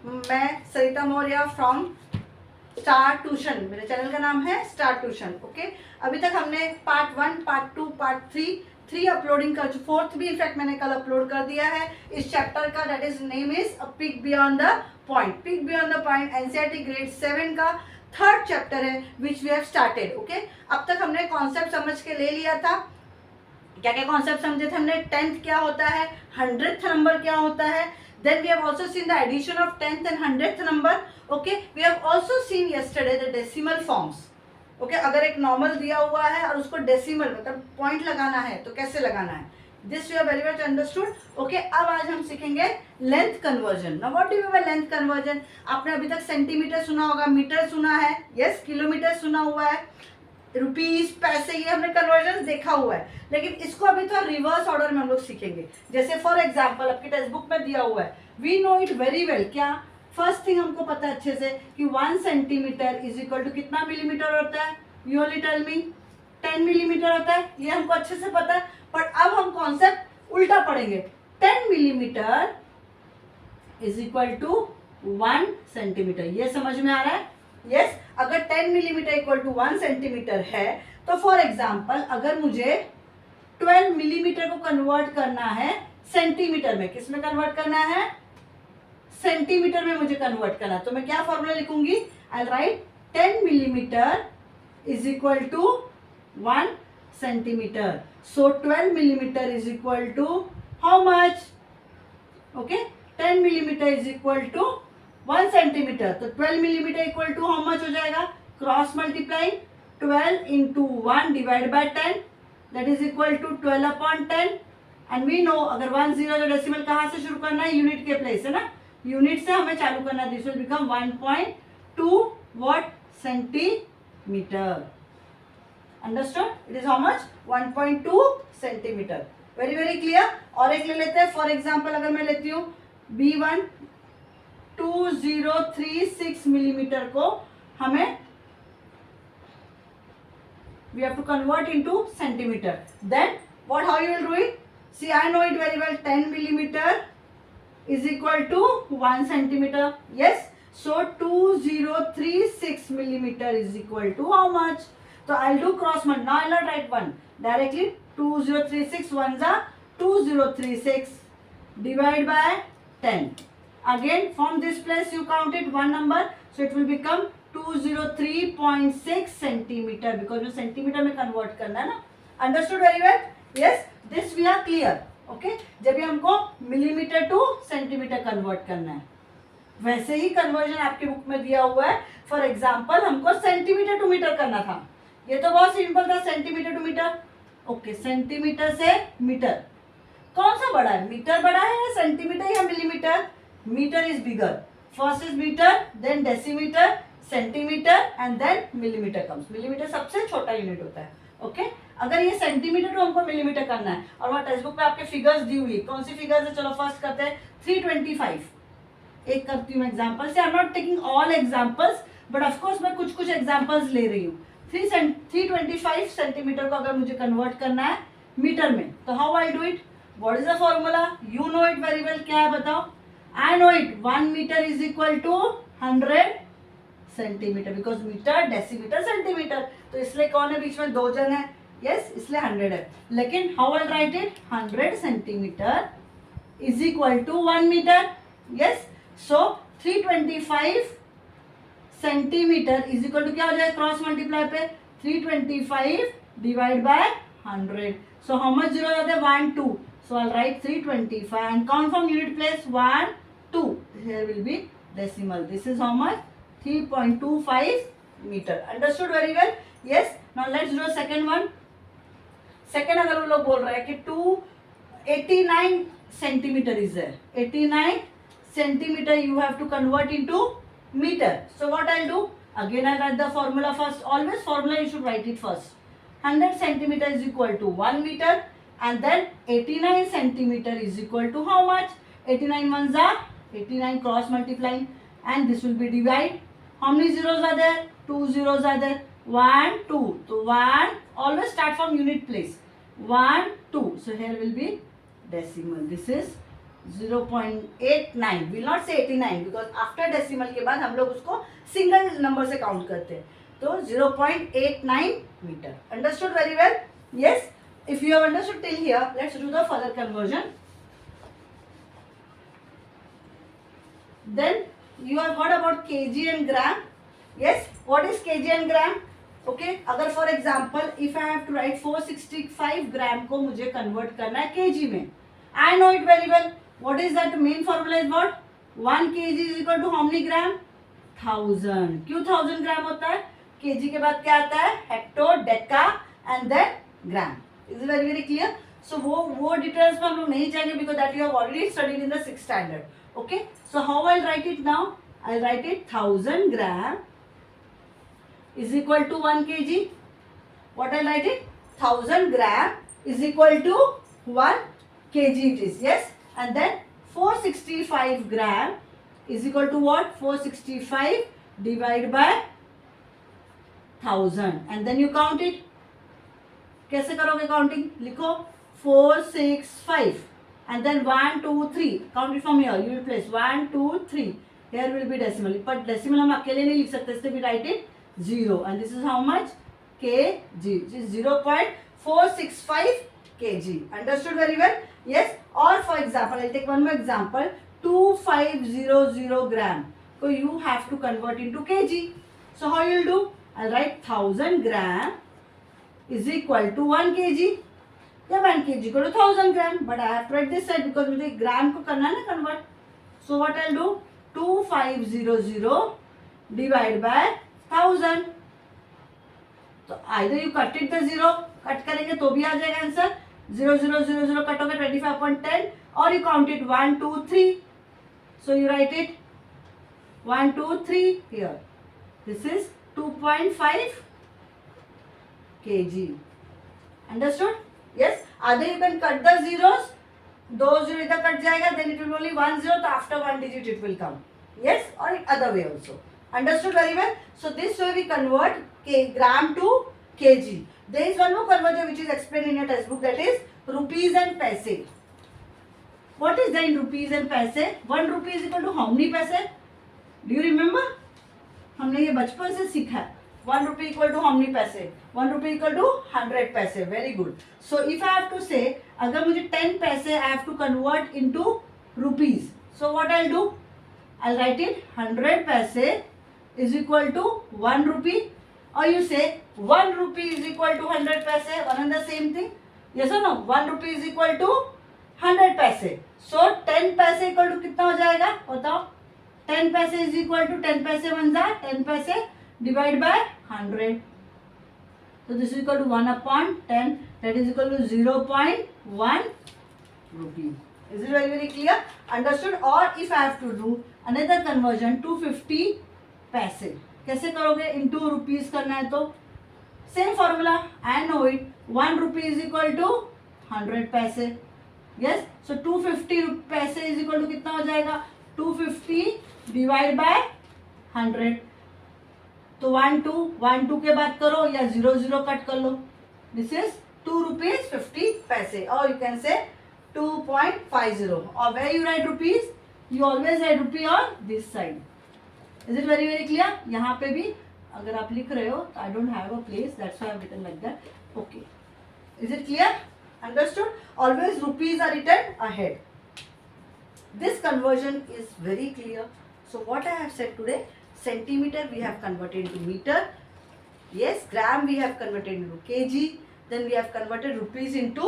मैं Sarita Maurya from star tuition, मेरे channel का नाम है स्टार ट्यूशन। ओके, अभी तक हमने पार्ट 1, पार्ट 2, पार्ट 3 अपलोडिंग कर, फोर्थ भी इनफैक्ट मैंने कल अपलोड कर दिया है इस चैप्टर का, that is name is a pick beyond the point. Pick beyond the point NCERT grade 7 का थर्ड चैप्टर है which we have started. Okay, अब तक हमने कॉन्सेप्ट समझ के ले लिया था। क्या क्या कॉन्सेप्ट समझे थे हमने? 10th क्या होता है, 100th नंबर क्या होता है, then we have also seen the addition of 10th and 100th number. Okay, we have also seen yesterday the decimal forms. Okay, अगर एक नॉर्मल दिया हुआ है और उसको डेसिमल मतलब पॉइंट लगाना है तो कैसे लगाना है, this we are very much understood. Okay, अब आज हम सीखेंगे length conversion. Now what do you mean by length conversion? आपने अभी तक सेंटीमीटर सुना होगा, मीटर सुना है, यस, किलोमीटर सुना हुआ है, रुपीज, पैसे, ये हमने कन्वर्जन देखा हुआ है, लेकिन इसको अभी थोड़ा रिवर्स ऑर्डर में हम लोग सीखेंगे। जैसे फॉर एग्जांपल आपकी टेक्स्ट बुक में दिया हुआ है, we know it very well. क्या? फर्स्ट थिंग हमको पता है अच्छे से कि 1 सेंटीमीटर इज इक्वल टू कितना मिलीमीटर होता है? You only tell me. 10 millimetre होता है, ये हमको अच्छे से पता है। पर अब हम कॉन्सेप्ट उल्टा पढ़ेंगे। 10 millimetre is equal to 1 centimetre, ये समझ में आ रहा है? यस, अगर 10 मिलीमीटर इक्वल टू 1 सेंटीमीटर है तो फॉर एग्जाम्पल अगर मुझे 12 मिलीमीटर को कन्वर्ट करना है सेंटीमीटर में, किस में कन्वर्ट करना है? सेंटीमीटर में मुझे कन्वर्ट करना है, तो मैं क्या फॉर्मूला लिखूंगी? I write 10 millimetre is equal to 1 centimetre, so 12 millimetre is equal to how much? Okay, 10 millimetre is equal to 1 centimetre, तो 12 millimetre equal to how much हो जाएगा? Cross multiplying 12 into 1 divide by 10, that is equal to 12 upon 10। And we know अगर 1 0 जो decimal कहाँ से शुरू करना है? यूनिट के प्लेस है ना, यूनिट से हमें चालू करना है। This will become 1.2 what? Centimetre. Understood? It is how much? 1.2 centimetre. Very very clear. और एक ले लेते हैं, फॉर एग्जाम्पल अगर मैं लेती हूँ B1 2036 मिलीमीटर को हमें we have to convert into centimeter. Then what, how you will do it? See, I know it very well. 10 millimeter is equal to 1 centimeter. Yes, so 2036 millimeter is equal to how much? So I'll do cross multiply. Now I'll not write 1 directly. 2036 ones are 2036 divide by 10. Again from this place you count it one number, so it will become 203.6 centimetre, because जो centimetre में convert करना है ना। Understood very well? Yes, this we are clear. Okay, जब भी हमको millimetre two centimetre convert करना है, वैसे ही कन्वर्जन आपके बुक में दिया हुआ है। फॉर एग्जाम्पल हमको सेंटीमीटर टू मीटर करना था, ये तो बहुत सिंपल था, centimetre to metre. Okay, centimetre से मीटर कौन सा बड़ा है? मीटर बड़ा है या सेंटीमीटर या millimetre? Metre is bigger, first is metre, then decimetre, centimetre and then millimetre comes. Millimetre सबसे छोटा यूनिट होता है। ओके, अगर ये सेंटीमीटर तो हमको मिलीमीटर करना है, और वहाँ टेक्स्ट बुक में आपके फिगर्स दी हुई, कौन सी फिगर्स है? चलो फर्स्ट करते हैं 325। एक करती हूँ एग्जाम्पल से, I am not taking all examples, but of course मैं कुछ कुछ एग्जाम्पल्स ले रही हूँ। 325 सेंटीमीटर को अगर मुझे कन्वर्ट करना है मीटर में, तो how I do it? What is the formula? You know it very well. क्या है बताओ? I know it, 1 metre is equal to 100 centimetre, because metre, decimetre, centimetre, तो इसलिए कौन है बीच में? 2 जन है, यस, इसलिए 100 है। लेकिन how I write it? 100 centimetre is equal to 1 metre. Yes, so 325 centimetre is equal to क्या हो जाएगा? क्रॉस मल्टीप्लाई पे 325 divide by 100, so how much zero जाते हैं? 1 2, so I write 325 and count from unit place 1 2, here will be decimal, this is how much? 3.25 metre. Understood very well? Yes, now let's do second one. Second अगर वो लोग बोल रहे हैं कि 289 centimetre is है, 89 centimetre you have to convert into meter. So what I'll do? Again I'll write the formula first. Always formula you should write it first. 100 centimeter is equal to 1 meter, and then 89 centimeter is equal to how much? 89 ones are 89, cross multiplying, and this will be divide. How many zeros are there? 2 zeros are there. 1 2, so 1, always start from unit place. 1 2, so here will be decimal. This is 0.89, will not से 89 because after decimal के बाद हम लोग उसको single number से count करते हैं. तो 0.89 metre. Understood very well? Yes. If you have understood till here, let's do the further conversion. Then you have heard about kg and gram. Yes, what is kg and gram? Okay, अगर for example if I have to write 465 gram को मुझे convert करना है kg में, I know it very well. What is that? Main formula is what? 1 kg is equal to how many gram? 1000. क्यों 1000 ग्राम होता है? kg के बाद क्या आता है? Hecto, deca and then gram. Is very very clear. So वो डिटेल्स में हम लोग नहीं जाएंगे because that you have already studied in the 6th standard. Okay, so how I write it now? I write it 1000 gram is equal to 1 kg. What I write it? 1000 gram is equal to 1 kg it is. Yes. And then 465 gram is equal to what? 465 divided by 1000. And then you count it. कैसे करोगे counting? लिखो 465 and then 1 2 3. Count it from here. You will place 1 2 3. Here will be decimal. But decimal हम अकेले नहीं लिख सकते, इसलिए we write it 0. And this is how much? kg. This is 0.465 kg. Understood very well? Yes. Or for example, I'll take one more example. 2500 gram. So you have to convert into kg. So how you will do? I'll write 1000 gram is equal to 1 kg. या 1 kg equal to 1000 gram. But I have to write this side because मुझे ग्राम को करना है ना convert. So what I'll do? 2500 divided by 1000. तो either you cut it the 0, cut करेंगे तो भी आ जाएगा आंसर. 0 0 0 0 कट होगा 25.10 और you count it 1 2 3. So you write it 1 2 3 here. This is 2.5 kg. Understood? Yes. Either you can cut the zeros. 2 0 इधर cut जाएगा, then it will only 1 0. तो after 1 digit it will come. Yes, or other way also. Understood very well? So this way we convert gram to kg. There is one more conversion which is explained in your textbook, that is rupees and paise. What is that in rupees and paise? 1 rupee is equal to how many paise? Do you remember? हमने ये बचपन से सीखा है. 1 rupee equal to how many paise? 1 rupee equal to 100 paise. Very good. So if I have to say, अगर मुझे 10 paise I have to convert into rupees. So what I'll do? I'll write it 100 paise is equal to 1 rupee. Or you say 1 rupee is equal to 100 paise. One and the same thing. Yes or no? 1 rupee is equal to 100 paise. So 10 paise equal to कितना हो जाएगा? बताओ. 10 paise is equal to 10 paise बन जा. 10 paise divided by 100. So this is equal to 1 upon 10. That is equal to 0.1 rupee. Is it very very clear? Understood? Or if I have to do another conversion, 250 paise. कैसे करोगे? Into rupees करना है तो same formula. I know it. 1 rupee is equal to 100 paise. Yes. सो 250 पैसे is equal to कितना हो जाएगा? 250 divide by 100. तो 1 2 के बाद करो या 0 0 कट कर लो. दिस इज 2 rupees 50 पैसे. और यू कैन से 2.50. और where you write rupees, you always write rupee on this side. Is it very very clear? यहाँ पे भी अगर आप लिख रहे हो तो I don't have a place, that's why I have written like that. Okay. Is it clear? Understood? Always rupees are written ahead. This conversion is very clear. So what I have said today, centimeter we have converted into meter. Yes, gram we have converted into kg. Then we have converted rupees into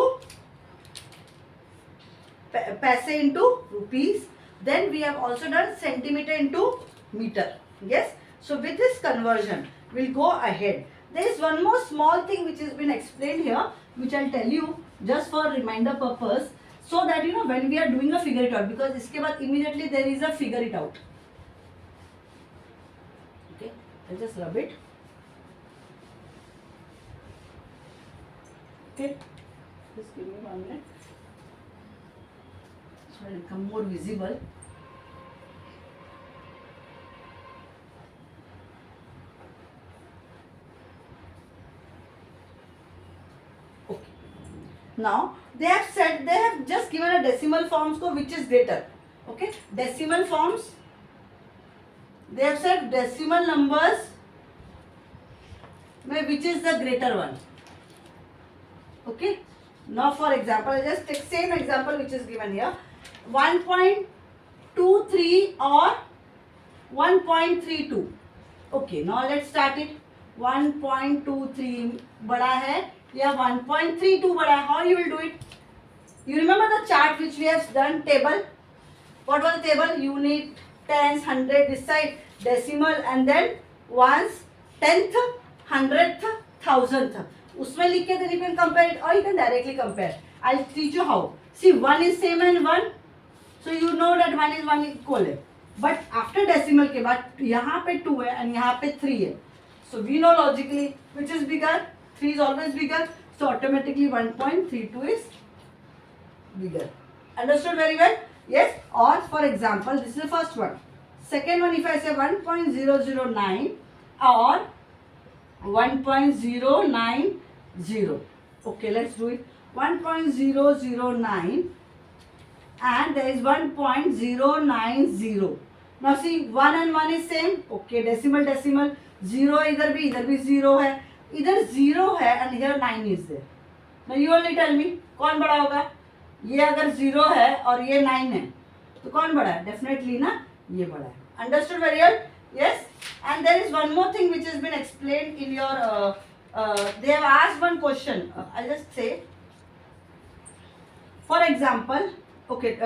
paise into rupees. Then we have also done centimeter into meter. Yes. So with this conversion, we'll go ahead. There is one more small thing which has been explained here, which I'll tell you just for reminder purpose, so that you know when we are doing a figure it out, because इसके बाद immediately there is a figure it out. Okay. I'll just rub it. Okay. Just give me 1 minute. So it will become more visible. Now they have said, they have just given a decimal forms को which is greater. Okay, decimal forms, they have said decimal numbers में which is the greater one. Okay, now for example, I just take same example which is given here, 1.23 or 1.32. Okay, now let's start it. 1.23 बड़ा है या 1.32 बड़ा है. How you will do it? You remember the chart which we have done, table? What was the table? Unit, tens, hundred, this side decimal, and then ones, tenth, hundredth, thousandth. उसमें लिख के then you can compare it or you can directly compare. I'll teach you how. See, 1 is same and 1, so you know that 1 is 1 equal है. But after decimal के बाद यहाँ पे 2 है and यहाँ पे 3 है. So we know logically which is bigger. 3 is always bigger. So automatically 1.32 is bigger. Understood very well? Yes. Or for example, this is the first one. Second one, if I say 1.009 or 1.090. Okay, let's do it. 1.009 and there is 1.090. Now see, 1 and 1 is same. Okay, decimal, decimal. 0 इधर भी 0 है. इधर 0 है and here 9 is there. Now you only tell me कौन बड़ा होगा. ये अगर 0 है और ये 9 है तो कौन बड़ा है? Definitely ना ये बड़ा है. Understood very well? Yes. And there is one more thing which has been explained in your. They have asked one question. I'll just say. For example, okay,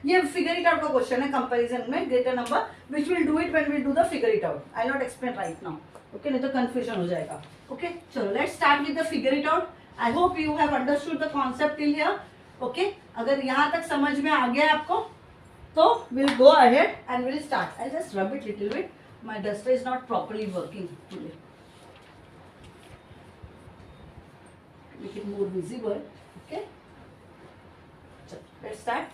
ये figure it out का question है comparison में greater number, which will do it when we do the figure it out. I'll not explain right now. Okay, नहीं तो confusion हो जाएगा. Okay, चलो let's start with the figure it out. I hope you have understood the concept till here. Okay, अगर यहाँ तक समझ में आ गया आपको तो we'll go ahead and we'll start. I'll just rub it little bit. My duster is not properly working today. Make it more visible. Okay. So let's start.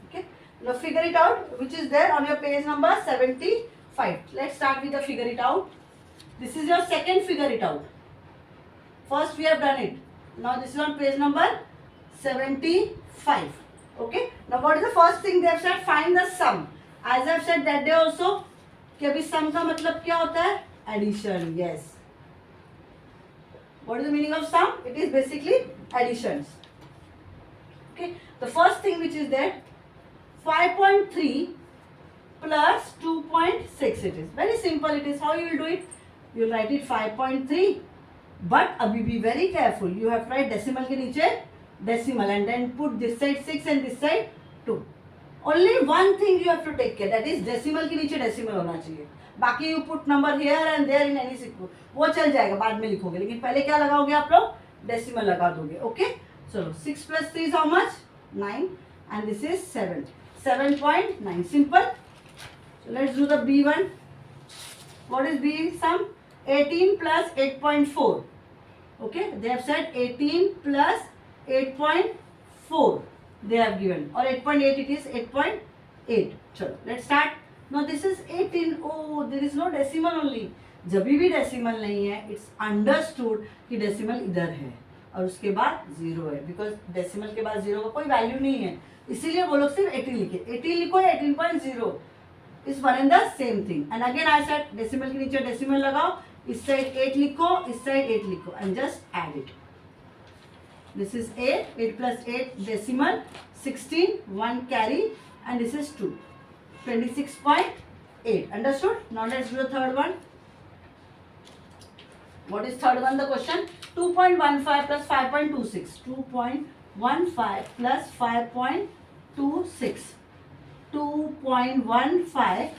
Okay. Now figure it out, which is there on your page number 75. Let's start with the figure it out. This is your second figure it out. First we have done it. Now this is on page number 75. Okay. Now what is the first thing they have said? Find the sum. As I have said that day also, कि अभी sum का मतलब क्या होता है? Addition. Yes. What is the meaning of sum? It is basically additions. Okay. The first thing which is there, 5.3 plus 2.6 it is. Very simple it is. How you will do it? You will write it 5.3. But अभी be very careful. You have to write decimal के नीचे decimal and then put this side 6 and this side 2. Only one thing you have to take care, that is decimal के नीचे decimal होना चाहिए. बाकी you put number here and there in any sequence, वो चल जाएगा, बाद में लिखोगे, लेकिन पहले क्या लगाओगे आप लोग? Decimal लगा दोगे. Okay? चलो 6 plus 3 is how much? 9 and this is 7. 7.9. Simple. So let's do the B1. What is B sum? 18 plus 8.4. Okay? They have said 18 plus 8.4. They have given, or 8.8 it is 8.8. Chalo, let's start. Now this is 18. Oh, there is no decimal only. जब भी decimal नहीं है, it's understood कि decimal इधर है और उसके बाद 0 है, because decimal के बाद 0 का कोई value नहीं है, इसीलिए वो लोग सिर्फ 18 लिखे. 18 लिखो या 18.0 is one and the same thing. And again I said decimal के नीचे decimal लगाओ, इस side 8 लिखो, इस side 8 लिखो and just add it. This is 8, 8 plus 8 decimal, 16, 1 carry and this is 2, 26.8. Understood? Now let's do the third one. What is third one? The question, 2.15 plus 5.26. 2.15 plus 5.26. 2.15.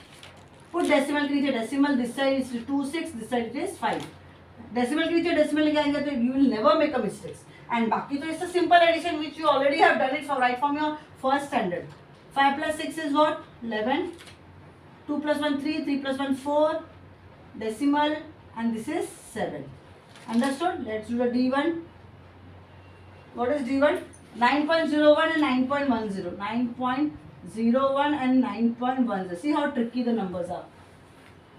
Put decimal के नीचे decimal, this side is 26, this side it is 5. Decimal के नीचे decimal लेके आएंगे तो you will never make a mistake. And बाकी तो it's a simple addition which you already have done it right from your first standard. 5 plus 6 is what? 11. 2 plus 1 3, 3 plus 1 4. Decimal and this is 7. Understood? Let's do the D1. What is D1? 9.01 and 9.10. 9.01 and 9.10. See how tricky the numbers are.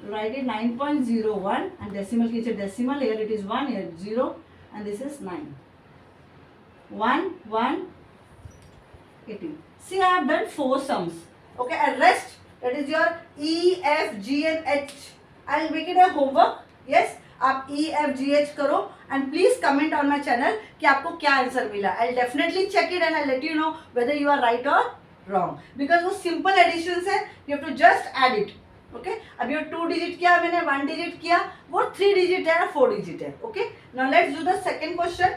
Write it 9.01 and decimal के नीचे decimal. Here it is 1, here 0 and this is 9. 1, 1, 18. See, I have done 4 sums. Okay, and rest, that is your E, F, G and H. I'll make it a homework. Yes, आप E, F, G, H करो and please comment on my channel कि आपको क्या answer मिला. I'll definitely check it and I'll let you know whether you are right or wrong. Because वो simple additions है, you have to just add it. Okay, अभी वो 2 digit किया, मैंने 1 digit किया, वो 3 digit है, 4 digit है. Okay, now let's do the second question.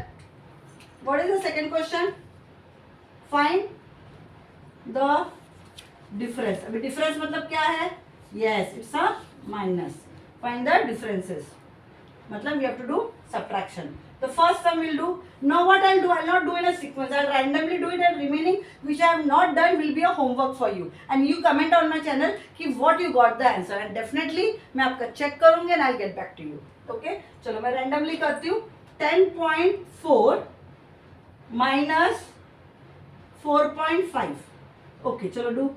What is the second question? Find the difference. अभी difference मतलब क्या है? Yes, it's a minus. Find the differences. मतलब you have to do subtraction. The first sum we'll do. Now what I'll do? I'll not do in a sequence. I'll randomly do it, and remaining which I have not done will be a homework for you. And you comment on my channel कि what you got the answer. And definitely मैं आपका check करूँगी and I'll get back to you. Okay? चलो मैं randomly करती हूँ. 10.4 minus 4.5. Okay, चलो do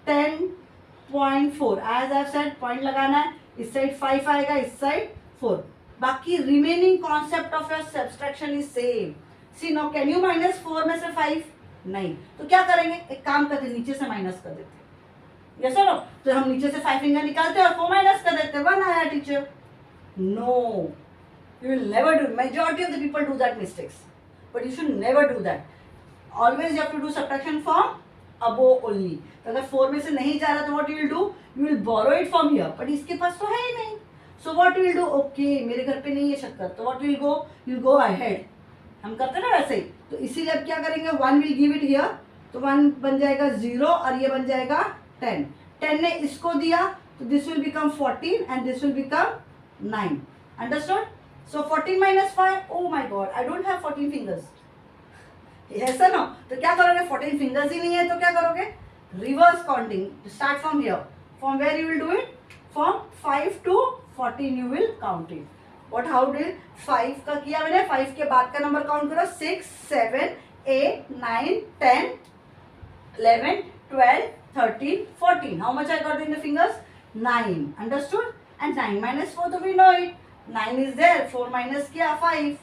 10.4. As I've said, point लगाना है. इस साइड 5 आएगा, इस साइड 4. बाकी remaining concept of your subtraction is same. See no, can you minus 4 में से 5? नहीं. तो क्या करेंगे? एक काम करते, नीचे से माइनस कर देते. यस और नो? तो हम नीचे से 5 फिंगर निकालते हैं और 4 माइनस कर देते. 1 आया teacher. No, you will never do. Majority of the people do that mistakes, but you should never do that. Always you have to do subtraction from above only. तो अगर 4 में से नहीं जा रहा तो what you will do? You will borrow it from here. But इसके पास तो है ही नहीं. So what will do? Okay, मेरे घर पे नहीं है शक्कर, तो what will go? You go ahead. हम करते ना वैसे ही. तो इसीलिए अब क्या करेंगे? 1 विल गिव इट हियर. तो 1 बन जाएगा 0 और ये बन जाएगा 10. 10 ने इसको दिया तो this will become 14 and this will become 9. Understood? So 14 minus 5. Oh my God, I don't have 14 fingers. ऐसा ना? तो क्या करोगे? 14 फिंगर्स ही नहीं है तो क्या करोगे? Reverse counting. Start from here. From where you will do it? From 5 to 14 you will count it. What, how did 5 का किया मैंने? 5 के बाद का नंबर काउंट करो. 6, 7, 8, 9, 10, 11, 12, 13, 14. How much I got in the fingers? 9. Understood? And 9 minus 4, so we know it. 9 is there. 4 minus किया 5.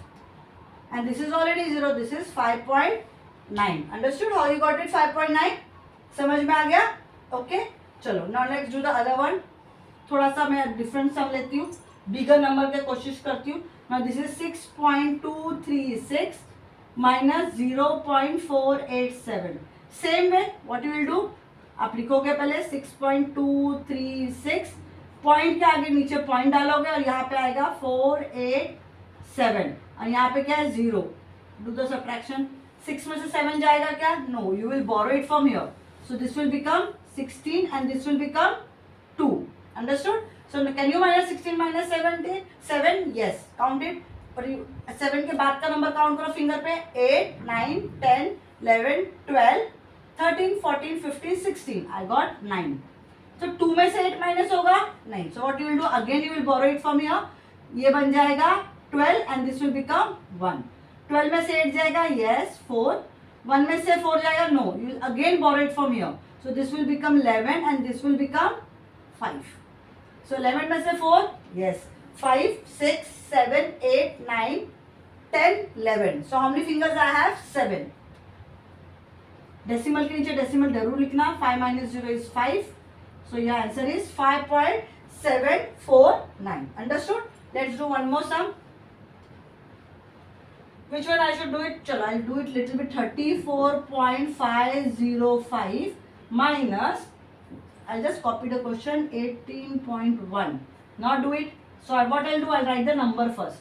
And this is already 0. This is 5.9. Understood? How you got it? 5.9. समझ में आ गया? Okay. चलो. Now let's do the other one. थोड़ा सा मैं different सम लेती हूँ, बिगर नंबर की कोशिश करती हूँ. Now this is 6.236 minus 0.487. Same way what you will do? आप लिखोगे पहले 6.236, पॉइंट के आगे नीचे पॉइंट डालोगे और यहाँ पे आएगा 487 और यहाँ पे क्या है? 0. Do the subtraction. 6 में से 7 जाएगा क्या? No, you will borrow it from here. So this will become 16 and this will become 2. Understood? So can you minus 16 minus 7? Yes. Count it. और 7 के बाद का नंबर काउंट करो फिंगर पे. 8, 9, 10, 11, 12, 13, 14, 15, 16. I got 9. So 2 में से 8 माइनस होगा? नहीं. So what you will do? Again you will borrow it from here. ये बन जाएगा 12 and this will become 1. 12 में से 8 जाएगा? Yes. 4. 1 में से 4 जाएगा? No. You will again borrow it from here. So this will become 11 and this will become 5. So 11 में से 4? Yes. 5, 6, 7, 8, 9, 10, 11. So how many fingers I have? 7. Decimal के नीचे decimal जरूर लिखना. 5 minus 0 is 5. So your answer is 5.749. Understood? Let's do one more sum. Which one I should do it? चलो, I'll do it little bit. 34.505 minus, I'll just copy the question, 18.1. Now do it. So what I'll do, I'll write the number first.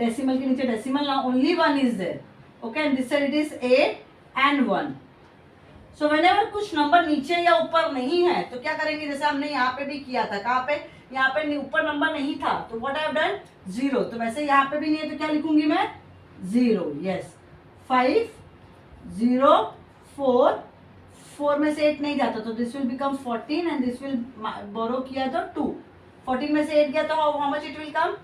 Decimal के नीचे decimal. Now only 1 is there. Okay, and this side it is 8 and 1. So whenever कुछ number नीचे या ऊपर नहीं है तो क्या करेंगे? जैसे हमने यहाँ पे भी किया था. कहाँ पे? यहाँ पे ऊपर नंबर नहीं था तो what I have done? 0. तो वैसे यहाँ पे भी नहीं है तो क्या लिखूंगी मैं? 0. Yes. 5, 0, 4. 4 में से 8 नहीं जाता तो this will become 14 and this will borrow किया तो 2. 14 में से 8 गया तो how much it will come?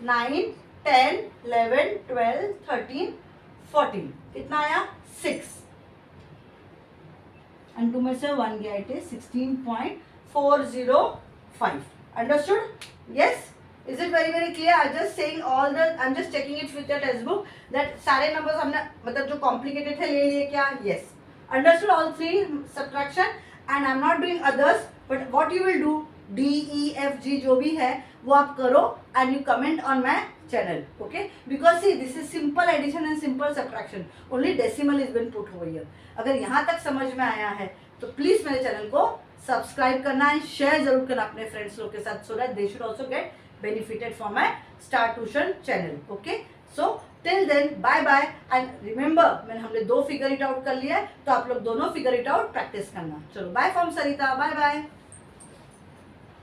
9, 10, 11, 12, 13, 14. कितना आया? 6. एंड 2 में से 1 गया, it is 16.405. Understood? Yes. Is it very very clear? I'm just saying all the, I'm just checking it with your text book that सारे numbers हमने मतलब जो complicated थे ले लिए क्या? Yes. Understood all three subtraction and I'm not doing others, but what you will do, D, E, F, G जो भी है वो आप करो and you comment on my channel, okay? Because see, this is simple addition and simple subtraction. Only decimal is been put over here. अगर यहाँ तक समझ में आया है तो प्लीज मेरे चैनल को सब्सक्राइब करना है, शेयर जरूर करना अपने फ्रेंड्स लोग के साथ, so that they should also get benefited from my Star Tuition channel. Okay, so till then bye bye and remember मैंने हमने 2 फिगर इट आउट कर लिया है तो आप लोग दोनों फिगर इट आउट प्रैक्टिस करना. चलो bye from Sarita, bye bye.